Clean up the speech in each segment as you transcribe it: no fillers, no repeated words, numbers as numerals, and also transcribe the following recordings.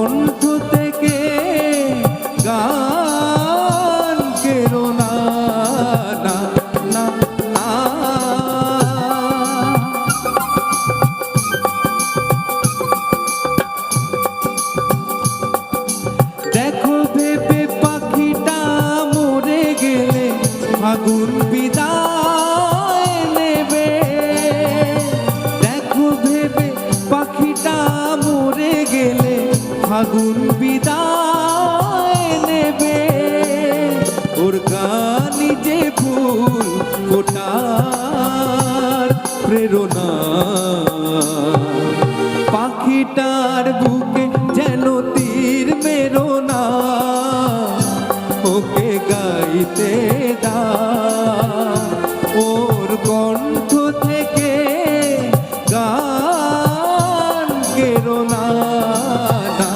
কণ্ঠ থেকে গান কেরো না, না, না, না। দেখো ভেবে পাখিটা মরে গেলে ফাগুন বিদায় নেবে। দেখো ভেবে পাখিটা মরে গেলে ফাগুন বিদায় নেবে। ওর গানি যে ফুল ফোটার প্রেরণা, পাখিটার বুকে যেন তীর মেরো না, ওকে গাইতে দাও। ওর কণ্ঠ থেকে গান কেরো না, না,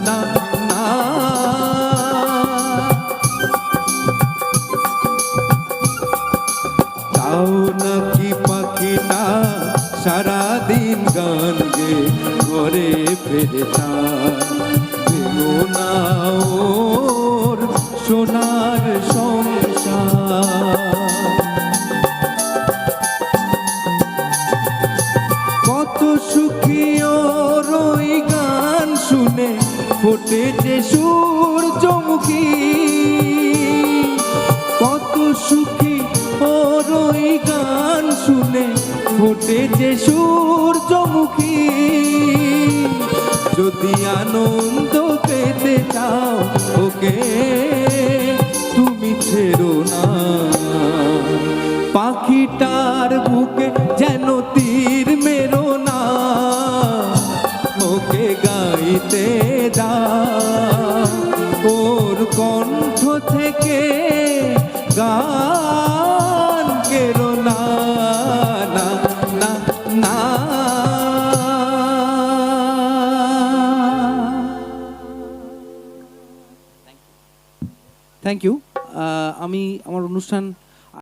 না, না। তাও নাকি পাখিটা সারাদিন গান গে ঘরে ফেরে পেলো না ওর সোনার সংসার। কত সুখী ওর ওই গান শুনে ফোটে যে সূর্যমুখী। কত সুখী ওর ওই গান শুনে ফোটে যে সূর্যমুখী। যদি আনন্দ পেতে চাও ওকে তুমি ছেড়ো না, পাখিটার বুকে যেন তীর মেরো না, ওকে গাইতে দাও। ওর কণ্ঠ থেকে গান কেরো না, না, না, না। Thank you. আমি আমার অনুষ্ঠান